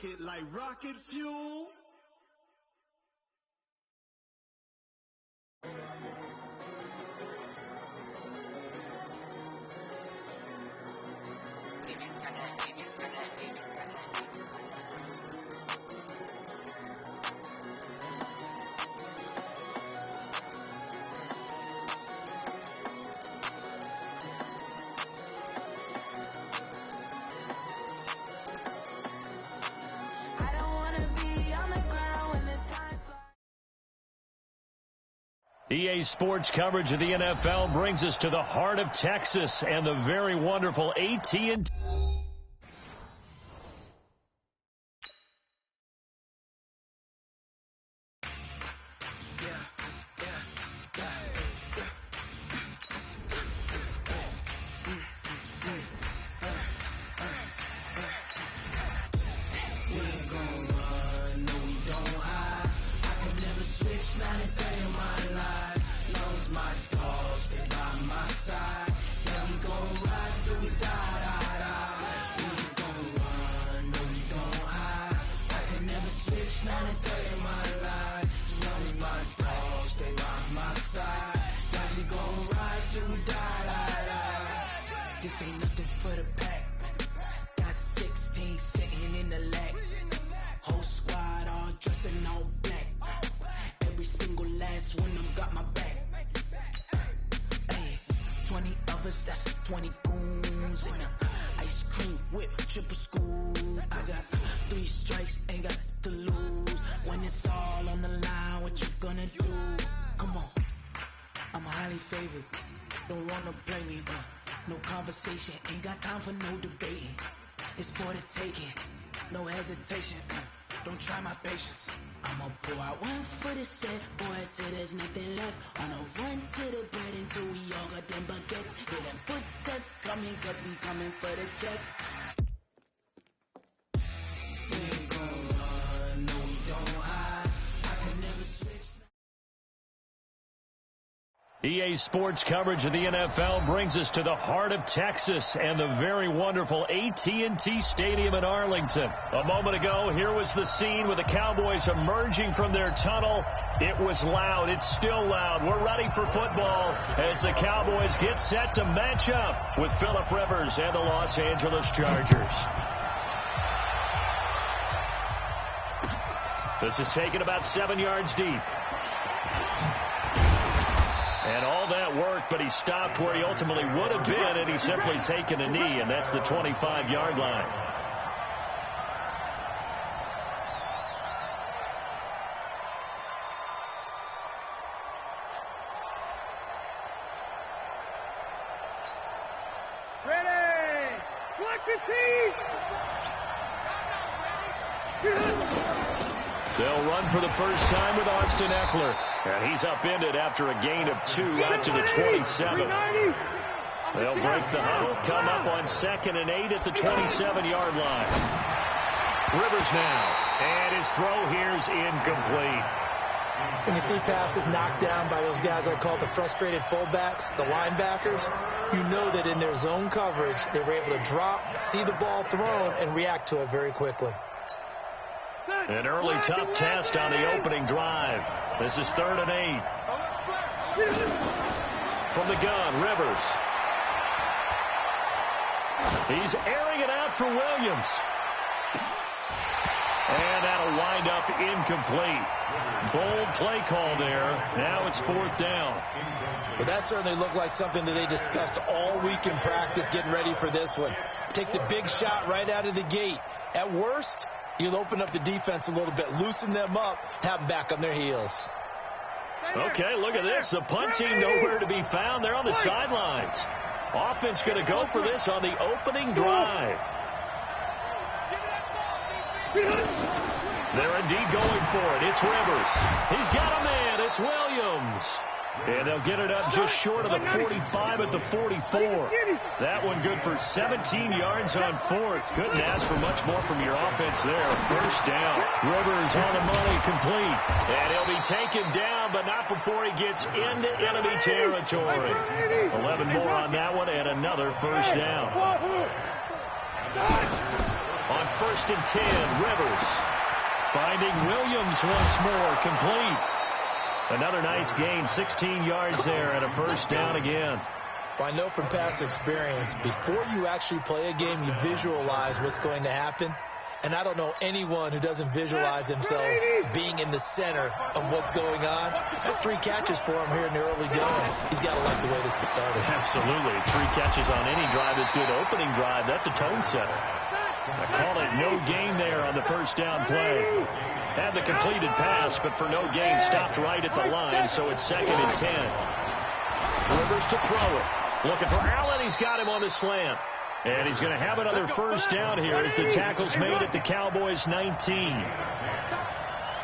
it like rocket fuel. EA Sports coverage of the NFL brings us to the heart of Texas and the very wonderful AT&T. This ain't nothing for the pack. Got 16 sitting in the lag. Whole squad all dressing all black. Every single last one of them got my back. Hey, 20 of us, that's 20 goons. And ice cream whip, triple school. I got 3 strikes, ain't got to lose. When it's all on the line, what you gonna do? Come on, I'm highly favored. Don't wanna play me, no conversation, ain't got time for no debating. It's for the taking, no hesitation. Don't try my patience. I'ma pour out one for the set, boy, till there's nothing left. On a run to the bread until we all got them baguettes. Hear them footsteps coming, cause we coming for the check. We ain't gon' run, no we don't hide. I can never switch. EA Sports coverage of the NFL brings us to the heart of Texas and the very wonderful AT&T Stadium in Arlington. A moment ago, here was the scene with the Cowboys emerging from their tunnel. It was loud. It's still loud. We're ready for football as the Cowboys get set to match up with Phillip Rivers and the Los Angeles Chargers. This is taken about 7 yards deep. And all that work, but he stopped where he ultimately would have been, and he's simply taken a knee, and that's the 25-yard line. Ready! Watch your teeth! They'll run for the first time with Austin Eckler. And he's upended after a gain of 2 out to the 27. They'll break the huddle, come up on 2nd and 8 at the 27-yard line. Rivers now, and his throw here's incomplete. When you see passes knocked down by those guys I call the frustrated fullbacks, the linebackers, you know that in their zone coverage, they were able to drop, see the ball thrown, and react to it very quickly. An early tough test on the opening drive. This is 3rd and 8. From the gun, Rivers. He's airing it out for Williams. And that'll wind up incomplete. Bold play call there. Now it's 4th down. But that certainly looked like something that they discussed all week in practice getting ready for this one. Take the big shot right out of the gate. At worst, you'll open up the defense a little bit, loosen them up, have them back on their heels. Okay, look at this. The punt team nowhere to be found. They're on the sidelines. Offense going to go for this on the opening drive. They're indeed going for it. It's Rivers. He's got a man. It's Williams. And they'll get it up just short of the 45 at the 44. That one good for 17 yards on 4th. Couldn't ask for much more from your offense there. First down. Rivers on the money, complete. And he'll be taken down, but not before he gets into enemy territory. 11 more on that one and another first down. On 1st and 10, Rivers. Finding Williams once more, complete. Another nice gain, 16 yards there, and a first down again. Well, I know from past experience, before you actually play a game, you visualize what's going to happen. And I don't know anyone who doesn't visualize themselves being in the center of what's going on. That's 3 catches for him here in the early going. He's got to like the way this is started. Absolutely. 3 catches on any drive is good. Opening drive, that's a tone setter. I call it no gain there on the first down play. Had the completed pass, but for no gain, stopped right at the line, so it's 2nd and 10. Rivers to throw it. Looking for Allen. He's got him on the slant. And he's going to have another first down here as the tackle's made at the Cowboys' 19.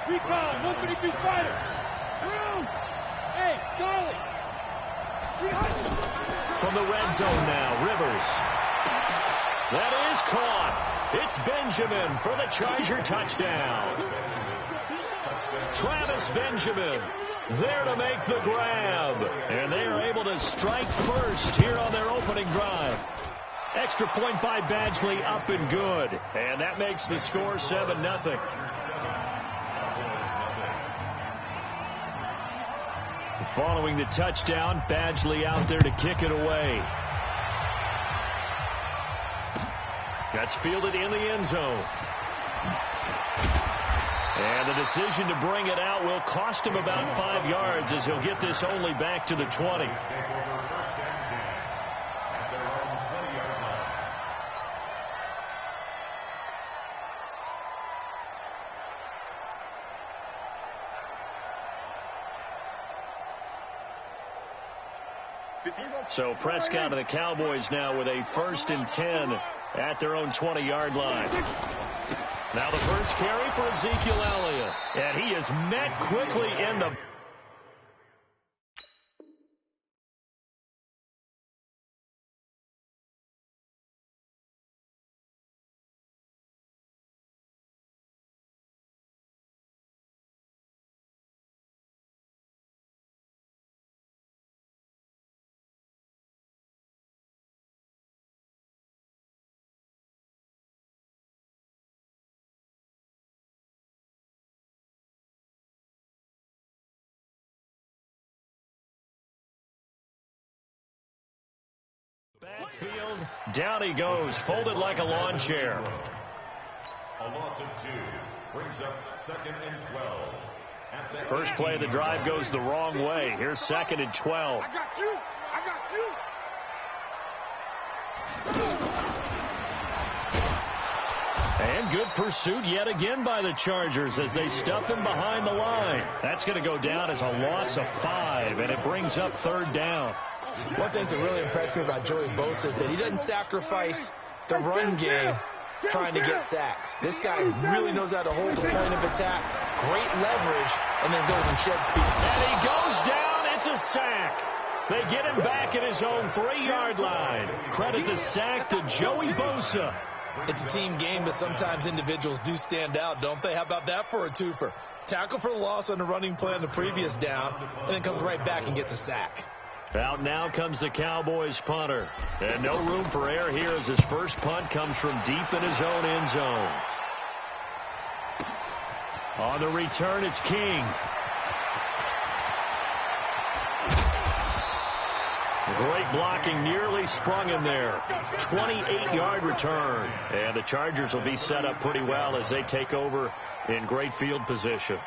Recall, 132 fighter. Through. Hey, Charlie. From the red zone now, Rivers. That is caught. It's Benjamin for the Charger touchdown. Travis Benjamin there to make the grab. And they are able to strike first here on their opening drive. Extra point by Badgley, up and good. And that makes the score 7-0. Following the touchdown, Badgley out there to kick it away. That's fielded in the end zone. And the decision to bring it out will cost him about 5 yards as he'll get this only back to the 20. So Prescott and the Cowboys now with a 1st and 10 at their own 20-yard line. Now the first carry for Ezekiel Elliott. And he is met quickly in the... Backfield, down he goes, folded like a lawn chair. A loss of 2 brings up 2nd and 12. First play of the drive goes the wrong way. Here's 2nd and 12. I got you. I got you. And good pursuit yet again by the Chargers as they stuff him behind the line. That's going to go down as a loss of 5, and it brings up 3rd down. One thing that really impressed me about Joey Bosa is that he doesn't sacrifice the run game trying to get sacks. This guy really knows how to hold the point of attack, great leverage, and then goes and sheds people. And he goes down. It's a sack. They get him back at his own 3-yard line. Credit the sack to Joey Bosa. It's a team game, but sometimes individuals do stand out, don't they? How about that for a twofer? Tackle for the loss on the running play on the previous down, and then comes right back and gets a sack. Out now comes the Cowboys punter. And no room for error here as his first punt comes from deep in his own end zone. On the return, it's King. Great blocking, nearly sprung him there. 28-yard return. And the Chargers will be set up pretty well as they take over in great field position.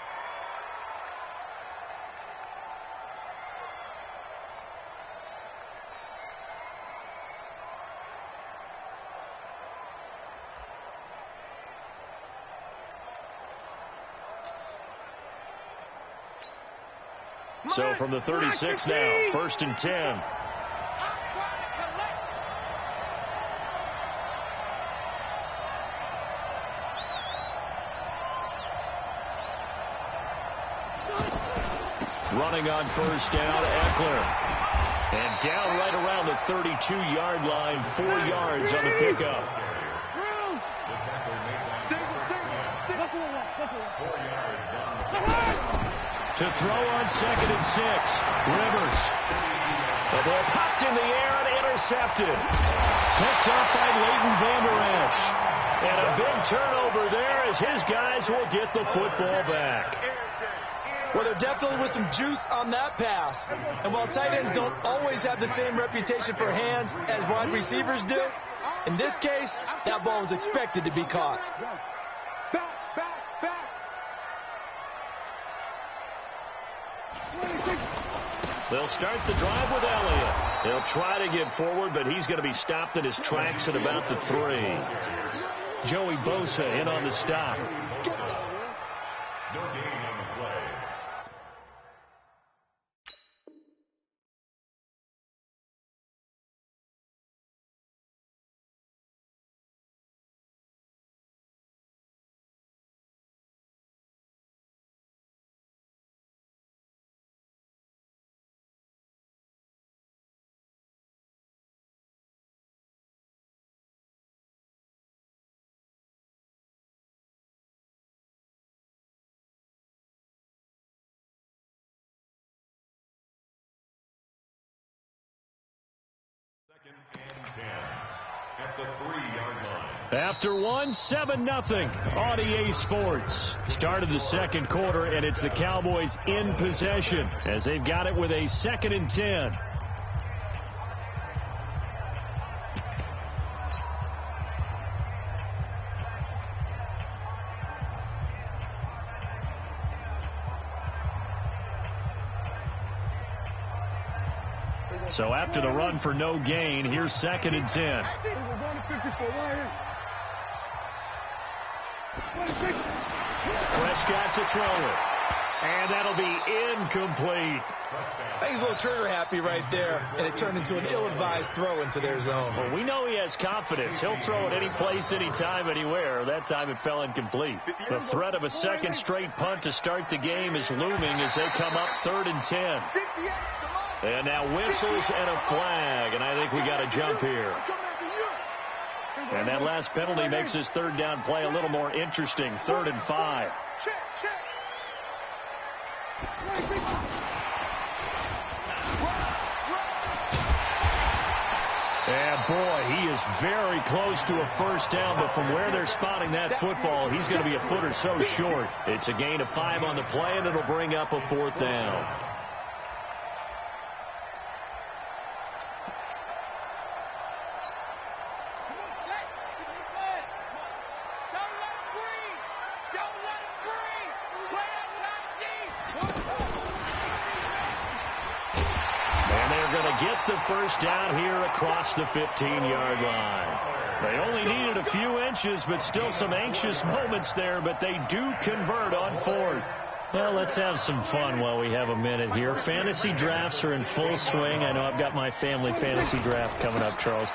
So from the 36 now, 1st and 10. Running on 1st down, Eckler. And down right around the 32-yard line, 4 yards on the pickup. To throw on 2nd and 6, Rivers. The ball popped in the air and intercepted. Picked up by Leighton Vander Esch. And a big turnover there as his guys will get the football back. Well, there definitely was some juice on that pass. And while tight ends don't always have the same reputation for hands as wide receivers do, in this case, that ball was expected to be caught. They'll start the drive with Elliott. They'll try to get forward, but he's going to be stopped in his tracks at about the 3. Joey Bosa in on the stop. No gain on the play. Second and 10 at the 3-yard line. After 1, 7-0 on EA Sports. Started the second quarter, and it's the Cowboys in possession as they've got it with a 2nd and 10. So after the run for no gain, here's 2nd and 10. Prescott to throw it. And that'll be incomplete. I think he's a little trigger happy right there, and it turned into an ill-advised throw into their zone. Well, we know he has confidence. He'll throw it any place, anytime, anywhere. That time it fell incomplete. The threat of a second straight punt to start the game is looming as they come up 3rd and 10. And now whistles and a flag, and I think we got a jump here. And that last penalty makes his 3rd down play a little more interesting. 3rd and 5. And boy, he is very close to a first down, but from where they're spotting that football, he's going to be a foot or so short. It's a gain of 5 on the play, and it'll bring up a 4th down. Get the first down here across the 15-yard line. They only needed a few inches, but still some anxious moments there, but they do convert on 4th. Well, let's have some fun while we have a minute here. Fantasy drafts are in full swing. I know I've got my family fantasy draft coming up, Charles.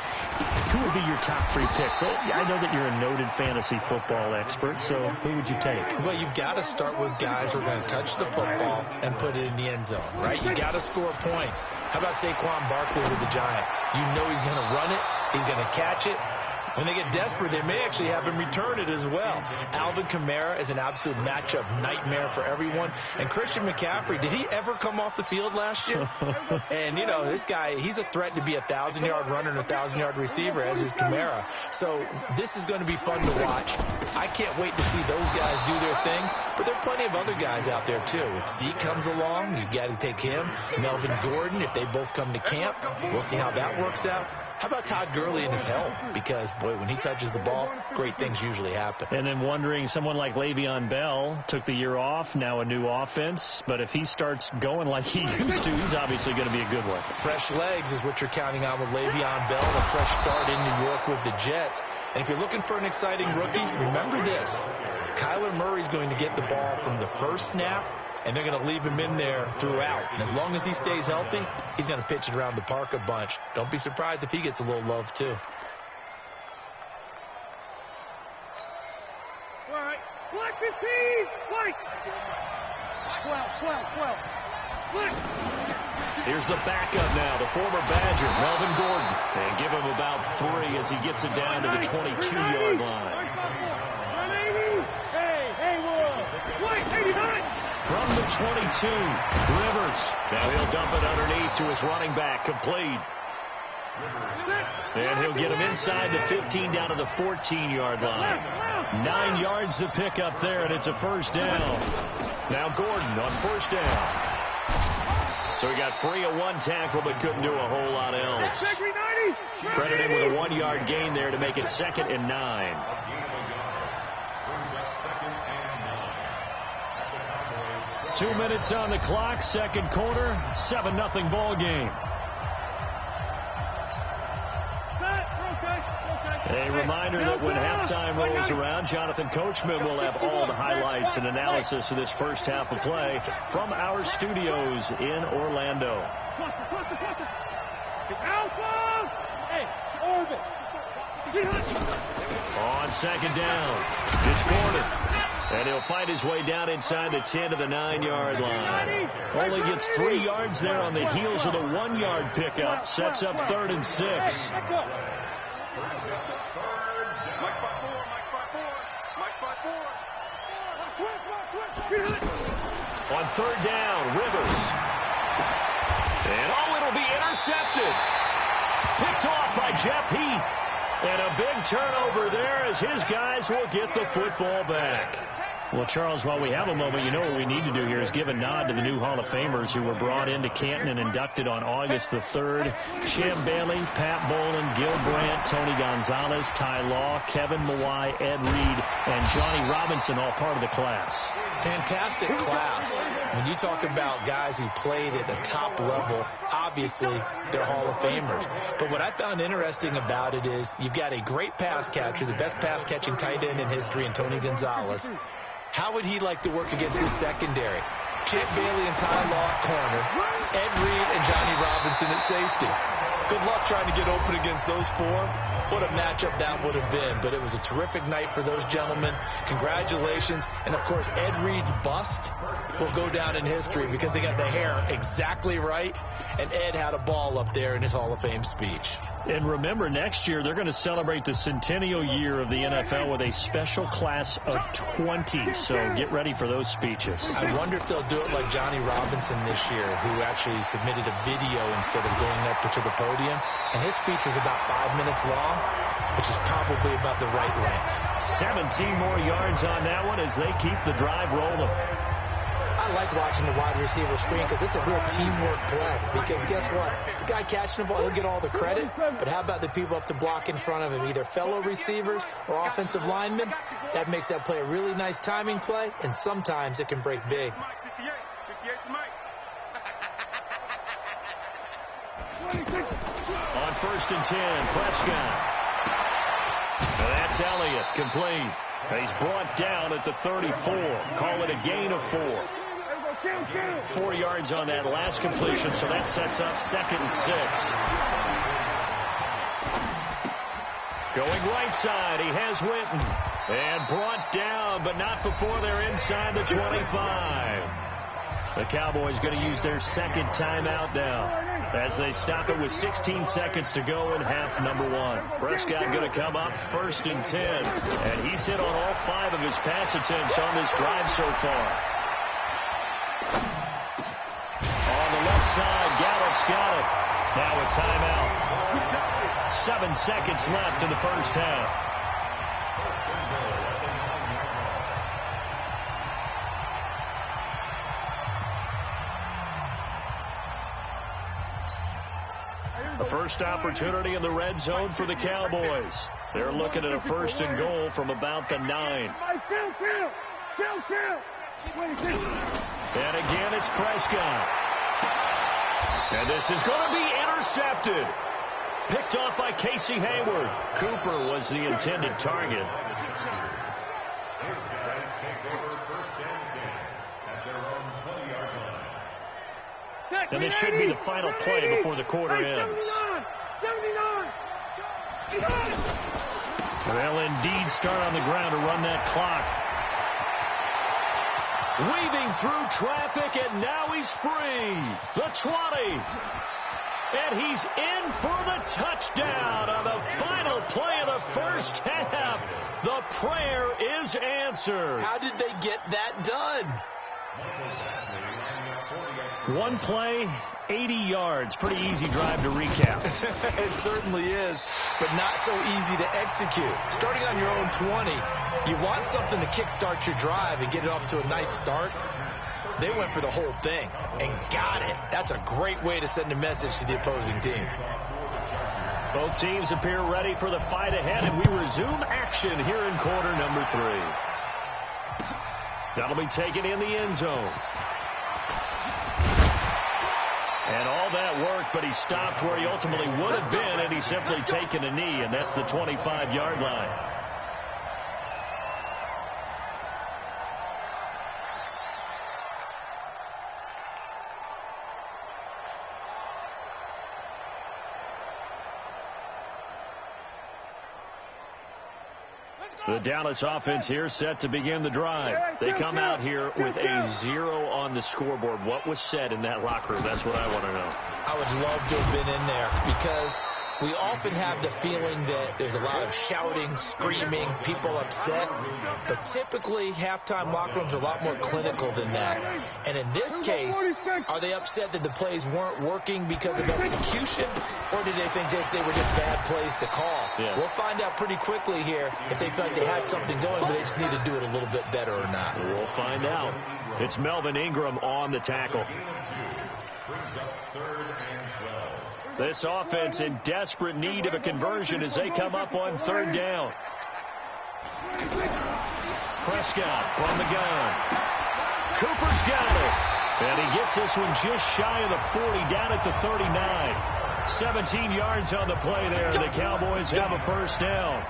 Who would be your top 3 picks? I know that you're a noted fantasy football expert, so who would you take? Well, you've got to start with guys who are going to touch the football and put it in the end zone, right? You got to score points. How about Saquon Barkley with the Giants? You know he's going to run it. He's going to catch it. When they get desperate, they may actually have him return it as well. Alvin Kamara is an absolute matchup nightmare for everyone. And Christian McCaffrey, did he ever come off the field last year? And, you know, this guy, he's a threat to be a 1,000-yard runner and a 1,000-yard receiver, as is Kamara. So this is going to be fun to watch. I can't wait to see those guys do their thing. But there are plenty of other guys out there, too. If Zeke comes along, you got to take him. Melvin Gordon, if they both come to camp, we'll see how that works out. How about Todd Gurley and his health? Because, boy, when he touches the ball, great things usually happen. And then wondering, someone like Le'Veon Bell took the year off, now a new offense. But if he starts going like he used to, he's obviously going to be a good one. Fresh legs is what you're counting on with Le'Veon Bell, and a fresh start in New York with the Jets. And if you're looking for an exciting rookie, remember this. Kyler Murray's going to get the ball from the first snap, and they're going to leave him in there throughout. And as long as he stays healthy, he's going to pitch it around the park a bunch. Don't be surprised if he gets a little love, too. All right. Black 15. White. 12. Here's the backup now, the former Badger, Melvin Gordon. And give him about 3 as he gets it down to the 22-yard line. 180. Hey, White, 89. From the 22, Rivers. Now he'll dump it underneath to his running back, complete. And he'll get him inside the 15 down to the 14-yard line. 9 yards to pick up there, and it's a first down. Now Gordon on first down. So he got free of one tackle but couldn't do a whole lot else. Credit him with a 1-yard gain there to make it 2nd and 9. 2 minutes on the clock, second quarter, 7-0 ball game. A reminder that when halftime rolls around, Jonathan Coachman will have all the highlights and analysis of this first half of play from our studios in Orlando. On second down, it's Gordon. And he'll find his way down inside the 10 to the 9-yard line. Only gets 3 yards there on the heels of the 1-yard pickup. Sets up 3rd and 6. On 3rd down, Rivers. And it'll be intercepted. Picked off by Jeff Heath. And a big turnover there as his guys will get the football back. Well, Charles, while we have a moment, you know what we need to do here is give a nod to the new Hall of Famers who were brought into Canton and inducted on August the 3rd. Champ Bailey, Pat Bolin, Gil Brandt, Tony Gonzalez, Ty Law, Kevin Mawai, Ed Reed, and Johnny Robinson, all part of the class. Fantastic class. When you talk about guys who played at the top level, obviously they're Hall of Famers. But what I found interesting about it is you've got a great pass catcher, the best pass-catching tight end in history, in Tony Gonzalez. How would he like to work against his secondary? Champ Bailey and Ty Law at corner, Ed Reed and Johnny Robinson at safety. Good luck trying to get open against those four. What a matchup that would have been. But it was a terrific night for those gentlemen. Congratulations. And, of course, Ed Reed's bust will go down in history because they got the hair exactly right. And Ed had a ball up there in his Hall of Fame speech. And remember, next year they're going to celebrate the centennial year of the NFL with a special class of 20. So get ready for those speeches. I wonder if they'll do it like Johnny Robinson this year, who actually submitted a video instead of going up to the podium. And his speech was about 5 minutes long, which is probably about the right length. 17 more yards on that one as they keep the drive rolling. I like watching the wide receiver screen because it's a real teamwork play. Because guess what? The guy catching the ball, he'll get all the credit. But how about the people up to block in front of him, either fellow receivers or offensive linemen? That makes that play a really nice timing play, and sometimes it can break big. On 1st and 10, Prescott. Now that's Elliott, complete. He's brought down at the 34. Call it a gain of 4. 4 yards on that last completion, so that sets up 2nd and 6. Going right side, he has Witten. And brought down, but not before they're inside the 25. The Cowboys going to use their second timeout now as they stop it with 16 seconds to go in half number 1. Prescott going to come up 1st and 10. And he's hit on all 5 of his pass attempts on this drive so far. On the left side, Gallup's got it. Now a timeout. 7 seconds left in the first half. The first opportunity in the red zone for the Cowboys. They're looking at a 1st and goal from about the 9. And again, it's Prescott. And this is going to be intercepted. Picked off by Casey Hayward. Cooper was the intended target. And this should be the final play before the quarter ends. They'll indeed start on the ground to run that clock. Weaving through traffic, and now he's free. The 20. And he's in for the touchdown on the final play of the first half. The prayer is answered. How did they get that done? One play, 80 yards. Pretty easy drive to recap. It certainly is, but not so easy to execute. Starting on your own 20, you want something to kickstart your drive and get it off to a nice start. They went for the whole thing and got it. That's a great way to send a message to the opposing team. Both teams appear ready for the fight ahead, and we resume action here in quarter number 3. That'll be taken in the end zone. And all that work, but he stopped where he ultimately would have been, and he's simply taken a knee, and that's the 25-yard line. The Dallas offense here set to begin the drive. They come out here with a 0 on the scoreboard. What was said in that locker room? That's what I want to know. I would love to have been in there because we often have the feeling that there's a lot of shouting, screaming, people upset. But typically, halftime locker rooms are a lot more clinical than that. And in this case, are they upset that the plays weren't working because of execution? Or did they think they were just bad plays to call? Yeah. We'll find out pretty quickly here if they feel like they had something going, but they just need to do it a little bit better or not. We'll find out. It's Melvin Ingram on the tackle. This offense in desperate need of a conversion as they come up on 3rd down. Prescott from the gun. Cooper's got it. And he gets this one just shy of the 40, down at the 39. 17 yards on the play there. The Cowboys have a first down.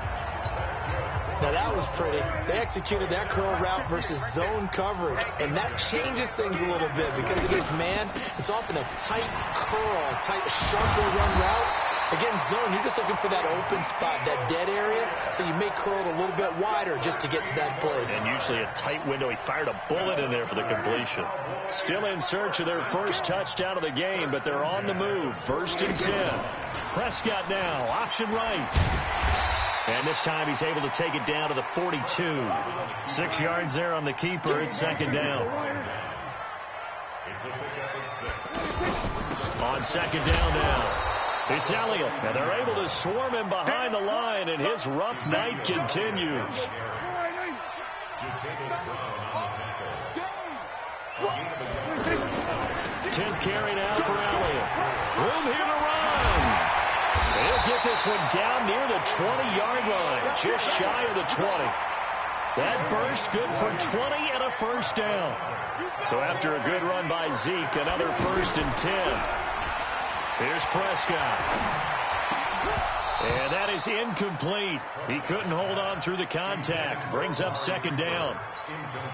Now, that was pretty. They executed that curl route versus zone coverage, and that changes things a little bit because against man, it's often a tight curl, tight, sharply run route. Against zone, you're just looking for that open spot, that dead area, so you may curl it a little bit wider just to get to that place. And usually a tight window. He fired a bullet in there for the completion. Still in search of their first touchdown of the game, but they're on the move. 1st and 10. Prescott now, option right. And this time he's able to take it down to the 42. 6 yards there on the keeper. It's 2nd down. On 2nd down now. It's Elliott. And they're able to swarm him behind the line, and his rough night continues. 10th carry now for Elliott. Room here to run. He'll get this one down near the 20-yard line, just shy of the 20. That burst good for 20 and a first down. So after a good run by Zeke, another 1st and 10. Here's Prescott. And that is incomplete. He couldn't hold on through the contact. Brings up 2nd down.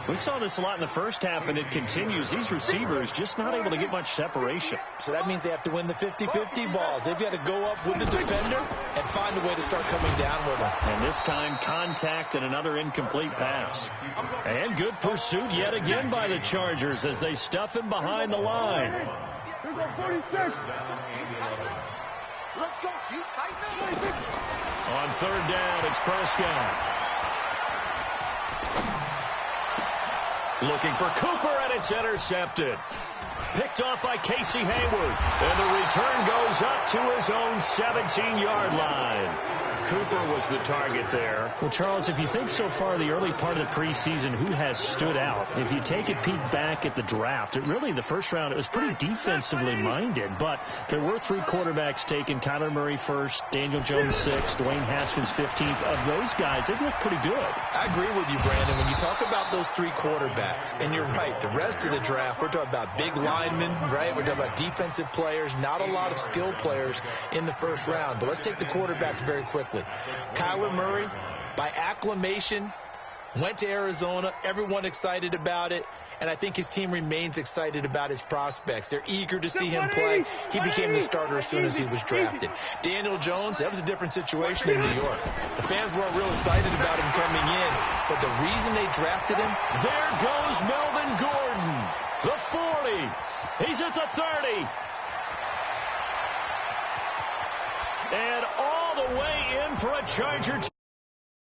We saw this a lot in the first half, and it continues. These receivers just not able to get much separation. So that means they have to win the 50-50 balls. They've got to go up with the defender and find a way to start coming down with them. And this time, contact and another incomplete pass. And good pursuit yet again by the Chargers as they stuff him behind the line. Here's our 46. Let's go. You tighten it. On 3rd down, it's Prescott. Looking for Cooper, and it's intercepted. Picked off by Casey Hayward. And the return goes up to his own 17-yard line. Cooper was the target there. Well, Charles, if you think so far the early part of the preseason, who has stood out? If you take a peek back at the draft, the first round, it was pretty defensively minded, but there were 3 quarterbacks taken. Kyler Murray first, Daniel Jones 6th, Dwayne Haskins 15th. Of those guys, they've looked pretty good. I agree with you, Brandon. When you talk about those 3 quarterbacks, and you're right, the rest of the draft, we're talking about big linemen, right? We're talking about defensive players, not a lot of skilled players in the first round. But let's take the quarterbacks very quickly. Kyler Murray, by acclamation, went to Arizona. Everyone excited about it. And I think his team remains excited about his prospects. They're eager to see him play. He became the starter as soon as he was drafted. Daniel Jones, that was a different situation in New York. The fans weren't real excited about him coming in. But the reason they drafted him, there goes Melvin Gordon. The 40. He's at the 30. And all the way in for a Charger